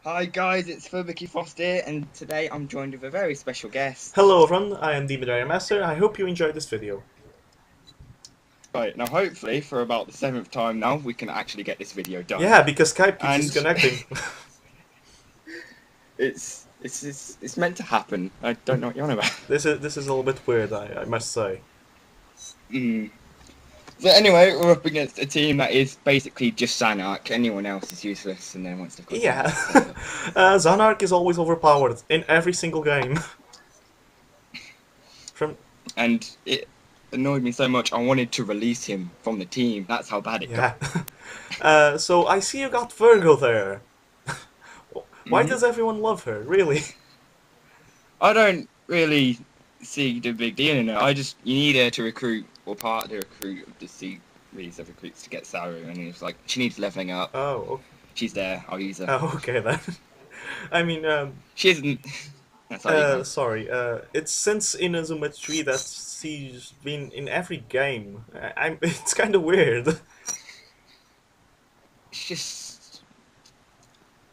Hi guys, it's Furbicky Frost here, and today I'm joined with a very special guest. Hello everyone, I am Demondragonmaster. I hope you enjoyed this video. Right, now hopefully for about the seventh time now we can actually get this video done. Yeah, because Skype keeps And disconnecting. it's meant to happen. I don't know what you're on about. this is a little bit weird, I must say. Mm. So anyway, we're up against a team that is basically just Sanark. Anyone else is useless, and then once they've got Yeah, Sanark, so Zanark is always overpowered in every single game. From and it annoyed me so much I wanted to release him from the team. That's how bad it got. yeah, so I see you got Virgo there. Why Hmm. does everyone love her? Really? I don't really see the big deal in it. You need her to recruit, or part of the recruit of the series of recruits to get Saru, and it's like she needs leveling up. Oh, She's there. I'll use her. oh, okay then. I mean, She isn't. That's how you go. sorry. It's since Inazuma 3 that she's been in every game. I'm. It's kind of weird. It's just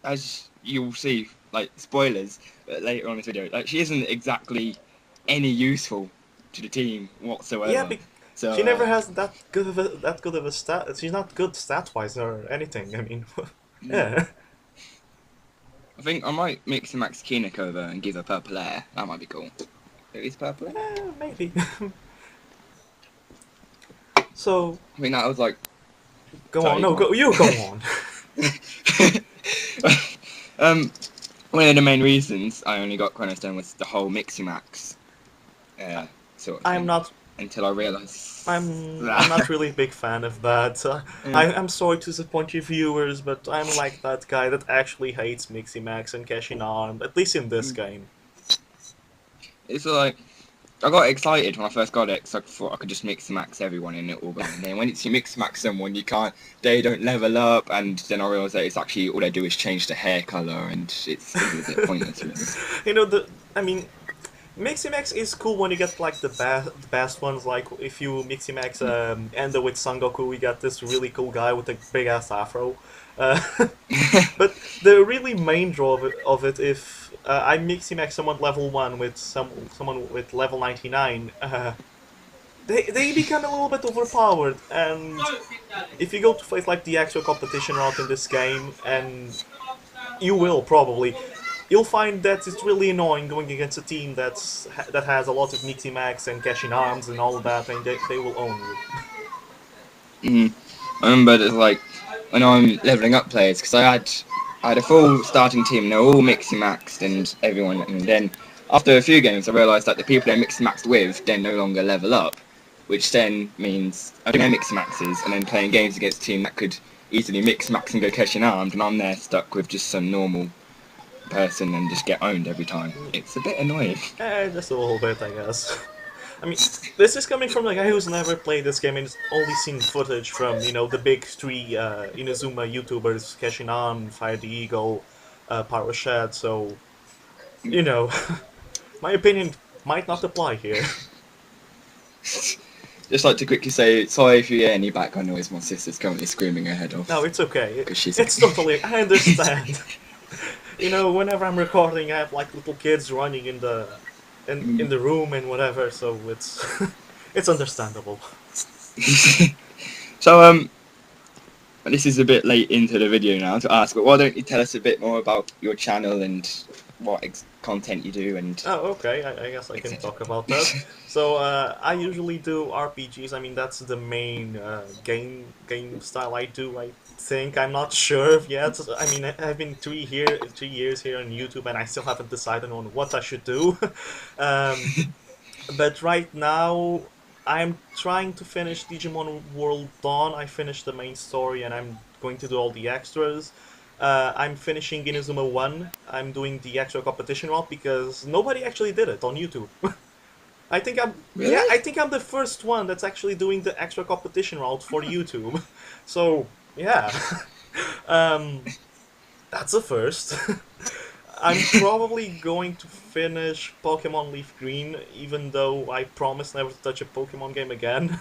as you'll see, like spoilers later on in this video. Like she isn't exactly any useful to the team Yeah, whatsoever. So she never has that good of a stat. She's not good stat wise or anything. I mean, no. yeah, I think I might mix and max Kinnick over and give her purple hair. That might be cool. It is purple hair. maybe. So I mean, that was like. go on. Sorry, No, go on. go. You go on. um, one of the main reasons I only got Chrono Stone was the whole Miximax sort of I'm thing. not. Until I realised I'm not really a big fan of that. I'm sorry to disappoint you viewers, but I'm like that guy that actually hates Miximax and Cashin Arm, at least in this game. It's like I got excited when I first got it because I thought I could just mix and max everyone in it all. But then when it's you mix and max someone, you can't. They don't level up, and then I realised that it's actually all they do is change the hair colour, and it's a bit pointless. Really. You know, I mean, Miximax is cool when you get like the best ones. Like if you Miximax Endo with Sangoku, we got this really cool guy with a big ass afro. Uh, but the really main draw of it if I Miximax someone level 1 with someone with level 99, they become a little bit overpowered. And if you go to face like the actual competition route in this game, and you will probably, you'll find that it's really annoying going against a team that has a lot of Miximax and Cashin Arms and all of that, and they will own you. I remember it's like when I'm leveling up players because I had a full starting team. And they were all mixed and maxed and everyone. And then after a few games, I realised that the people they mixed and maxed with then no longer level up, which then means I doing mix and maxes and then playing games against a team that could easily mix max and go Keshin armed, and I'm there stuck with just some normal person and just get owned every time. It's a bit annoying. Just a little bit, I guess. I mean, this is coming from a guy who's never played this game and has only seen footage from, the big three Inazuma YouTubers, Cashinan, Fire the Eagle, Power Shed, so, you know, my opinion might not apply here. Just like to quickly say, sorry if you hear any background noise, my sister's currently screaming her head off. No, it's okay. 'Cause she's- It's totally, I understand. Whenever I'm recording, I have like little kids running in the room and whatever, so it's it's understandable. So, this is a bit late into the video now to ask, but why don't you tell us a bit more about your channel and what content you do and... Oh, okay. I guess I can talk about that. So I usually do RPGs. I mean, that's the main game style I do. I think I'm not sure yet. I mean, I've been 3 years here on YouTube, and I still haven't decided on what I should do. But right now, I'm trying to finish Digimon World Dawn. I finished the main story, and I'm going to do all the extras. I'm finishing Inazuma 1. I'm doing the actual competition route because nobody actually did it on YouTube. I think I'm Really? Yeah, I think I'm the first one that's actually doing the extra competition route for YouTube. So yeah, um, that's a first. I'm probably going to finish Pokemon Leaf Green, even though I promised never to touch a Pokemon game again.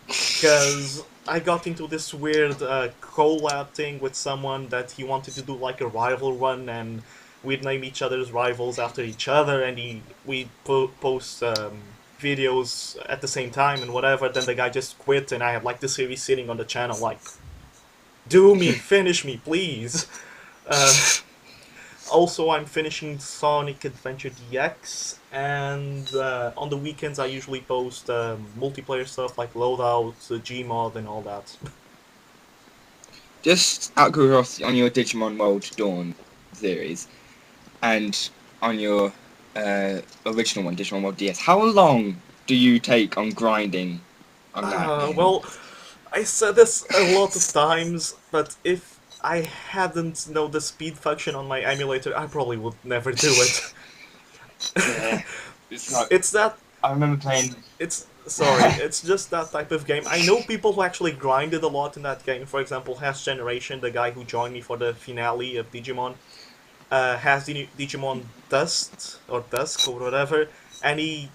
Because I got into this weird collab thing with someone that he wanted to do like a rival run, and we'd name each other's rivals after each other, and we'd post videos at the same time and whatever. Then the guy just quit, and I had like the series sitting on the channel, like, do me, finish me, please. Um, Also, I'm finishing Sonic Adventure DX, and on the weekends I usually post multiplayer stuff like loadouts, Gmod, and all that. Just out of curiosity, on your Digimon World Dawn series, and on your original one, Digimon World DS, how long do you take on grinding on that game? Well, I said this a lot of times, but if I hadn't know the speed function on my emulator, I probably would never do it. Yeah, it's not. It's that I remember playing. It's sorry, it's just that type of game. I know people who actually grinded a lot in that game. For example, Has Generation, the guy who joined me for the finale of Digimon, has Digimon Dust or Dusk or whatever, and he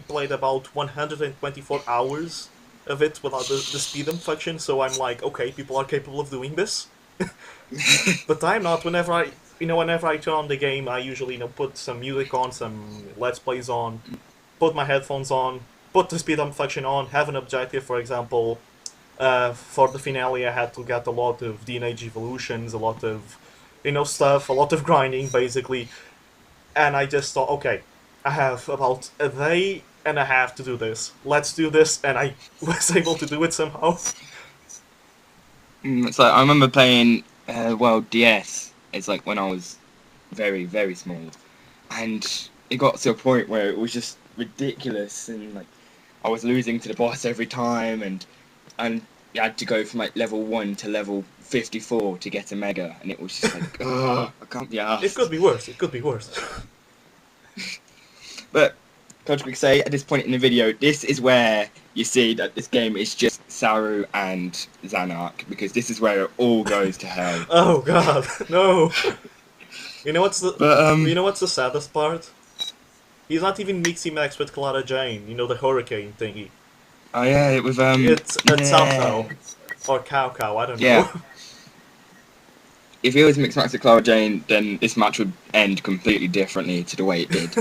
played about 124 hours of it without the speed up function. So I'm like, okay, people are capable of doing this, but I'm not. Whenever I turn on the game, I usually put some music on, some Let's Plays on, put my headphones on, put the speed up function on, have an objective. For example, for the finale, I had to get a lot of DNA evolutions, a lot of stuff, a lot of grinding basically, and I just thought, okay, I have about a day and a half to do this. Let's do this, and I was able to do it somehow. So I remember playing World DS. It's like when I was very, very small, and it got to a point where it was just ridiculous, and like I was losing to the boss every time, and you had to go from like level 1 to level 54 to get a mega, and it was just like, oh, I can't be arsed. It could be worse. It could be worse. But Coach would say at this point in the video, this is where you see that this game is just Saru and Xanark, because this is where it all goes to hell. Oh God, no! You know what's the saddest part? He's not even Mixie Max with Clara Jane. You know, the hurricane thingy. Oh yeah, it was It's yeah. Cao or Cow. I don't know. Yeah. If it was mixed match with Clara Jane, then this match would end completely differently to the way it did.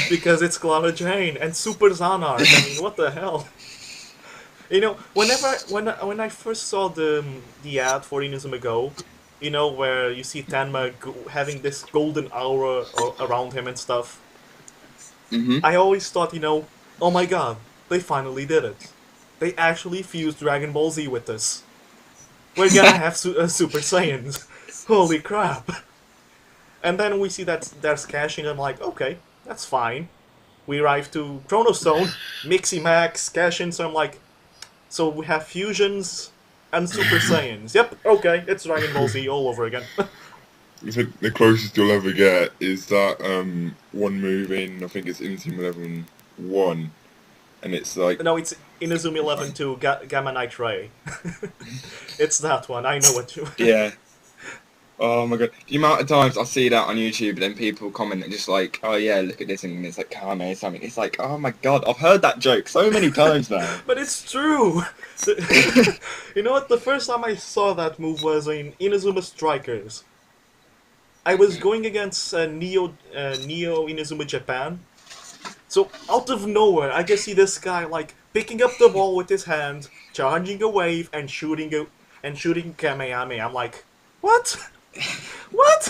Because it's Clara Jane and Super Xanark. I mean, what the hell? When I first saw the ad for Inazuma Go, where you see Tenma having this golden aura around him and stuff, I always thought, oh my god, they finally did it. They actually fused Dragon Ball Z with this. We're gonna have Super Saiyans. Holy crap. And then we see that there's caching, and I'm like, okay, that's fine. We arrive to Chrono Stone, Mixie Max, cash-in, so I'm like, so we have fusions and Super Saiyans. Yep, okay, it's Dragon Ball Z all over again. I think the closest you'll ever get is that one move in, I think it's Inazuma 11 1, and it's like... No, it's Inazuma 11 2, Gamma Knight Ray. It's that one, I know what you... Yeah. Oh my god. The amount of times I see that on YouTube, and then people comment and just like, oh yeah, look at this, and it's like Kame something. It's like, oh my god, I've heard that joke so many times now. But it's true! You know what, the first time I saw that move was in Inazuma Strikers. I was going against Neo Inazuma Japan. So, out of nowhere, I can see this guy, like, picking up the ball with his hand, charging a wave, and shooting Kamehameha. I'm like, what? What?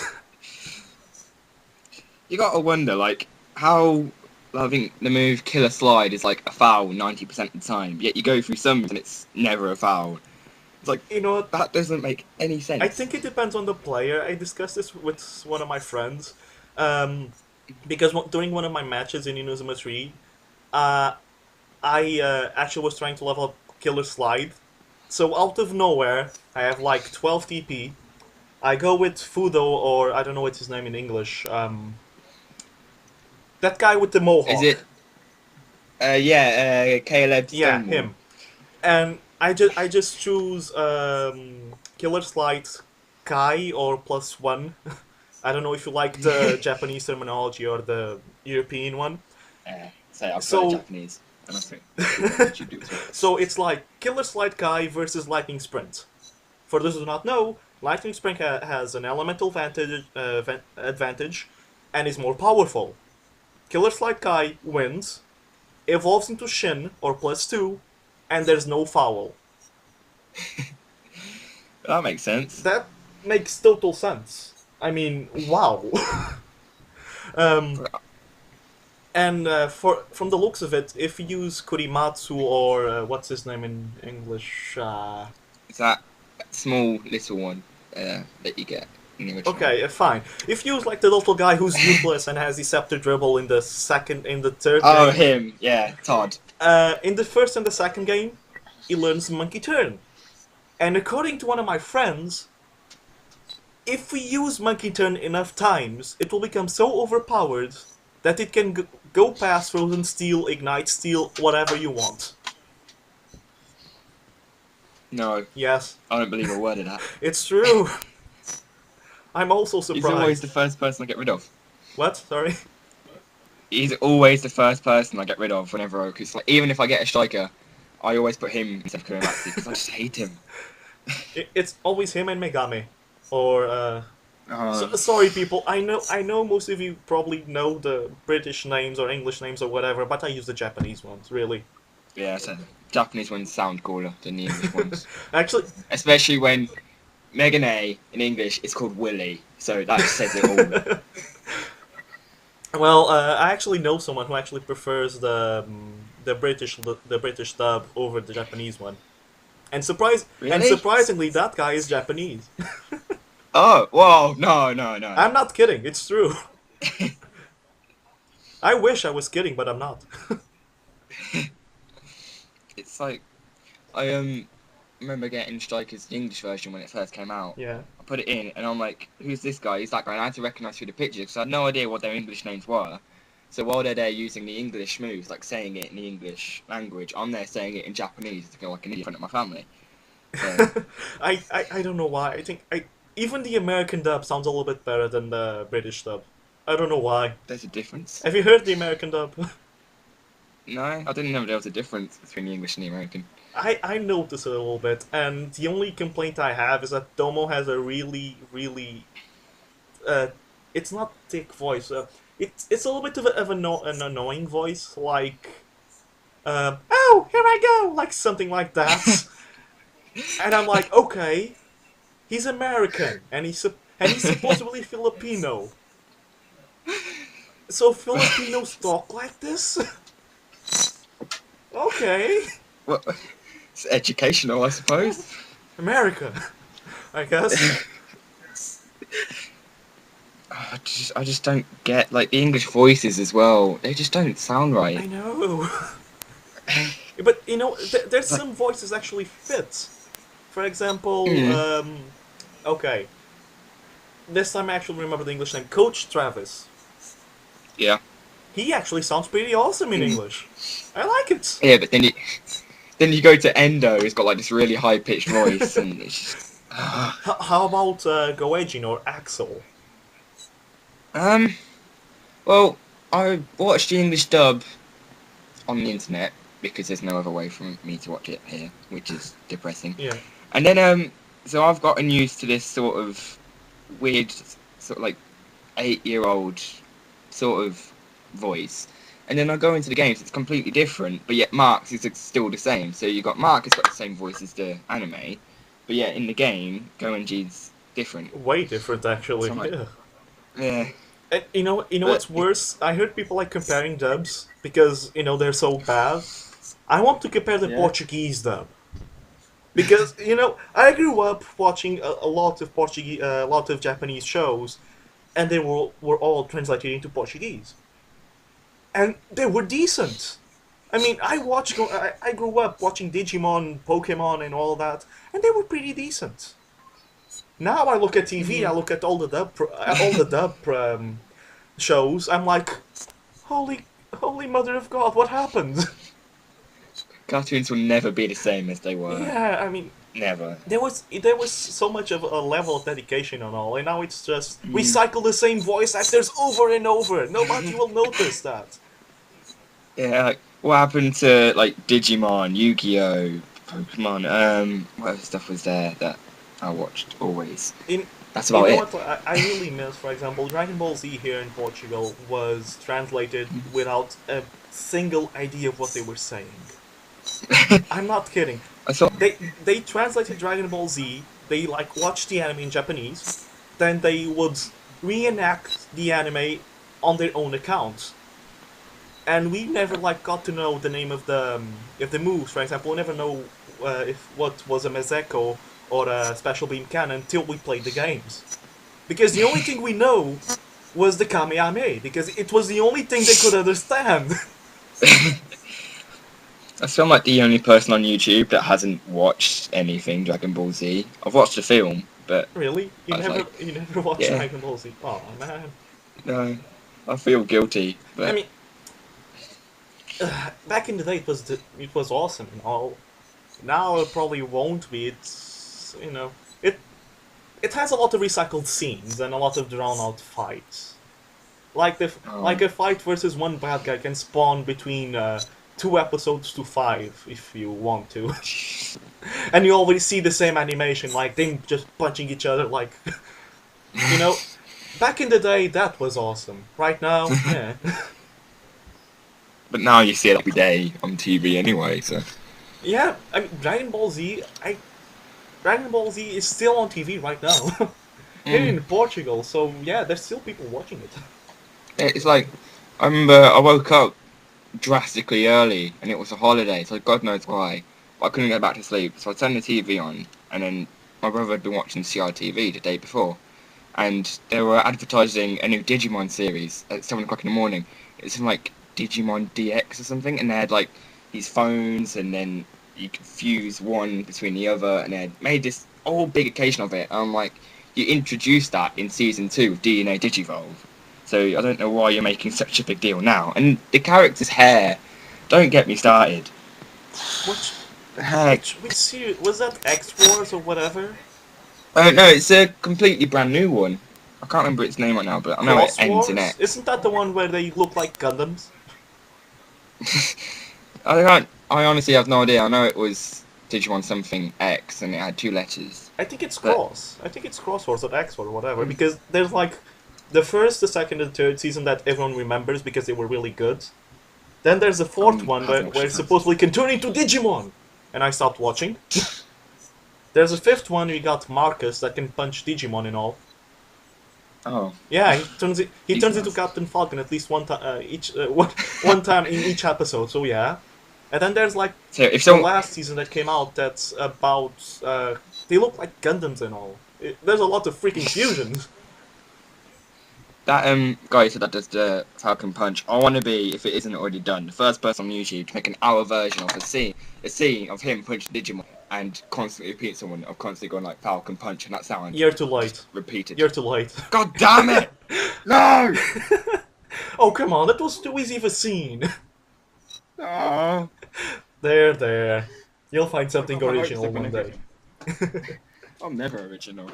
You gotta wonder, like, how I think the move Killer Slide is like a foul 90% of the time, yet you go through some and it's never a foul. It's like, that doesn't make any sense. I think it depends on the player. I discussed this with one of my friends, because during one of my matches in Inazuma 3, I actually was trying to level up Killer Slide. So out of nowhere, I have like 12 TP. I go with Fudo, or I don't know what's his name in English. That guy with the mohawk. Is it? Caleb. Yeah, Stonewall. him. And I just choose Killer Slide Kai or +1. I don't know if you like the Japanese terminology or the European one. So I've got Japanese. and I think that's what they should do as well. So it's like Killer Slide Kai versus Lightning Sprint. For those who do not know, Lightning Sprint has an elemental advantage and is more powerful. Killer Slide Kai wins, evolves into Shin or +2, and there's no foul. That makes sense. That makes total sense. I mean, wow. And from the looks of it, if you use Kurimatsu or what's his name in English? It's that small little one that you get in the original. Okay, fine. If you use like the little guy who's useless and has the scepter dribble in the third Oh, game, him. Yeah, Todd. in the first and the second game, he learns Monkey Turn. And according to one of my friends, if we use Monkey Turn enough times, it will become so overpowered that it can go past Frozen Steel, Ignite Steel, whatever you want. No, Yes, I don't believe a word of that. it's true. I'm also He's surprised. always the first person I get rid of. What? Sorry? He's always the first person I get rid of whenever I... Cause like, even if I get a striker, I always put him instead of Kuromatsu because I just hate him. It's always him and Megami. Or, sorry people, I know most of you probably know the British names or English names or whatever, but I use the Japanese ones, really. Yeah, so Japanese ones sound cooler than the English ones. Actually, Especially when Megane in English is called Willy, so that says it all. well, I actually know someone who actually prefers the British dub over the Japanese one. And Really? surprisingly, that guy is Japanese. Oh, whoa, no. I'm not kidding, it's true. I wish I was kidding, but I'm not. It's like, I remember getting Striker's English version when it first came out. Yeah. I put it in, and I'm like, who's this guy? Who's that guy? And I had to recognise through the pictures, because I had no idea what their English names were. So while they're there using the English moves, like saying it in the English language, I'm there saying it in Japanese to go like an idiot in front of my family. So, I don't know why. I think even the American dub sounds a little bit better than the British dub. I don't know why. there's a difference. Have you heard the American dub? No, I didn't know there was a difference between the English and the American. I noticed it a little bit, and the only complaint I have is that Tomo has a really, it's not thick voice. It's a little bit of an annoying voice, like, oh, here I go, like something like that. And I'm like, okay, he's American, and he's supposedly Filipino. So Filipinos talk like this? Okay. Well, it's educational, I suppose. America, I guess. I just don't get, like, the English voices as well. They just don't sound I right. know. But, you know, there's some voices actually fit. For example, okay. This time I actually remember the English name. Coach Travis. Yeah. He actually sounds pretty awesome in English. I like it. Yeah, but then you go to Endo, he's got, like, this really high-pitched voice, and it's just... How about Goejin or Axel? Well, I watched the English dub on the internet, because there's no other way for me to watch it here, which is depressing. Yeah. And then, so I've gotten used to this sort of weird, sort of like 8-year-old sort of voice. And then I go into the games, it's completely different, but yet Mark's is still the same. So you've got Mark has got the same voice as the anime, but yet in the game, Goenji's different. Way different, actually. So I'm like, yeah. Yeah. And you know what's worse? I heard people like comparing dubs because they're so bad. I want to compare the Portuguese dub because I grew up watching a lot of Japanese shows, and they were all translated into Portuguese, and they were decent. I mean, I grew up watching Digimon, Pokemon, and all that, and they were pretty decent. Now I look at TV, I look at all the dub shows. I'm like, holy mother of God, what happened? Cartoons will never be the same as they were. Yeah, I mean, Never. there was so much of a level of dedication and all, and now it's just we cycle the same voice actors over and over. Nobody will notice that. Yeah, like, what happened to like Digimon, Yu-Gi-Oh, Pokemon? What other stuff was there that I watched always? In That's You about know it. what I really miss, for example, Dragon Ball Z here in Portugal was translated without a single idea of what they were saying. I'm not kidding. I saw. They translated Dragon Ball Z. They like watched the anime in Japanese, then they would reenact the anime on their own account. And we never like got to know the name of the moves. For example, we never know if what was a Mezeko or a Special Beam Cannon until we played the games. Because the only thing we know was the Kamehameha, because it was the only thing they could understand. I feel like the only person on YouTube that hasn't watched anything Dragon Ball Z. I've watched the film, but Really? I was like, You never watched yeah. Dragon Ball Z? Oh man. no, I feel guilty. But I mean, back in the day it was awesome and all. Now it probably won't be. It's it has a lot of recycled scenes and a lot of drawn out fights. Like a fight versus one bad guy can spawn between 2 episodes to 5 if you want to, and you always see the same animation, like them just punching each other. Like, you know, back in the day that was awesome. Right now, yeah. but now you see it every day on TV anyway. So Yeah, I mean, Dragon Ball Z is still on TV right now. Here in Portugal, so yeah, there's still people watching it. it's like I remember I woke up drastically early and it was a holiday, so God knows why. But I couldn't get back to sleep, so I turned the TV on, and then my brother had been watching CRTV the day before, and they were advertising a new Digimon series at 7 o'clock in the morning. It's in like Digimon DX or something, and they had like these phones, and then you could fuse one between the other, and they had made this whole big occasion of it. And I'm like, you introduced that in season 2 of DNA Digivolve, so I don't know why you're making such a big deal now. And the character's hair, don't get me started. Which The heck? which series was that? X Force or whatever? No, it's a completely brand new one. I can't remember its name right now, but I know it Cross ends in Wars? X. Isn't that the one where they look like Gundams? I honestly have no idea. I know it was Digimon something X, and it had 2 letters. I think it's But- Cross. I think it's Cross Wars or X or whatever. Because there's like the first, the second, and the third season that everyone remembers because they were really good. Then there's the fourth one haven't watched where it. supposedly can turn into Digimon, and I stopped watching. There's a fifth one we got Marcus that can punch Digimon and all. Oh, Yeah, he He's turns into nice. Captain Falcon at least one time one time in each episode. So yeah, and then there's like so if the someone, last season that came out that's about they look like Gundams and all. There's a lot of freaking fusions. that guy said that does the Falcon Punch, I want to be, if it isn't already done, the first person on YouTube to make an hour version of a scene of him punching Digimon and constantly repeat someone of constantly going like Falcon Punch, and that sound You're too late. repeated. You're too late. God damn it! No! Oh come on, that was too easy of a scene. Oh. There. You'll find something I hope original so, one day. I'm never original.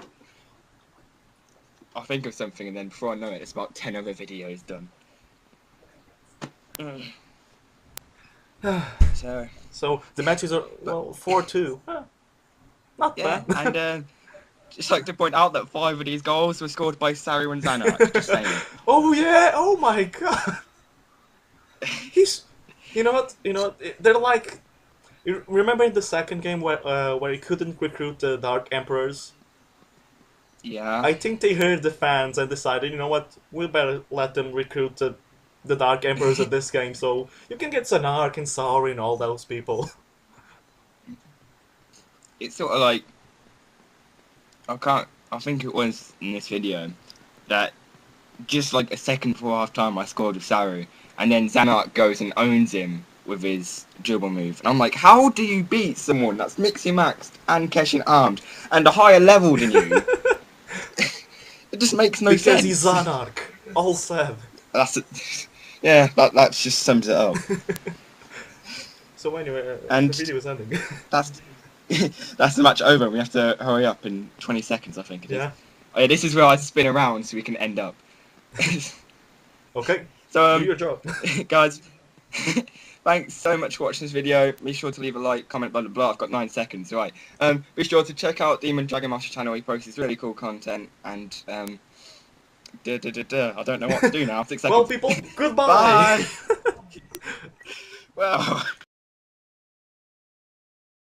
I'll think of something, and then before I know it, it's about 10 other videos done. So, So the matches are 4-2. Huh. Not yeah, bad. and just like to point out that 5 of these goals were scored by Saru and Zanak. Just saying. Oh yeah! Oh my god! He's, you know what? They're like, you remember in the second game where he couldn't recruit the Dark Emperors? Yeah. I think they heard the fans and decided, you know what? We better let them recruit the Dark Emperors of this game, so you can get Zanark and Sauri and all those people. It's sort of like, I think it was in this video that just like a second before half time I scored with Saru, and then Zanak goes and owns him with his dribble move. And I'm like, how do you beat someone that's Mixie Maxed and Keshin armed and a higher level than you? It just makes no Because sense. he's Zanark. All said. That's it. Yeah, that just sums it up. So anyway, And- the video is ending. That's that's the match over. We have to hurry up in 20 seconds, I think it is. Yeah. Oh, yeah, this is where I spin around so we can end up. Okay. So, Do your job. guys, thanks so much for watching this video. Be sure to leave a like, comment, blah blah blah. I've got 9 seconds, right? Be sure to check out Demondragonmaster channel. He posts really cool content, and I don't know what to do now. 6 seconds. Well, people, goodbye. Bye. Well.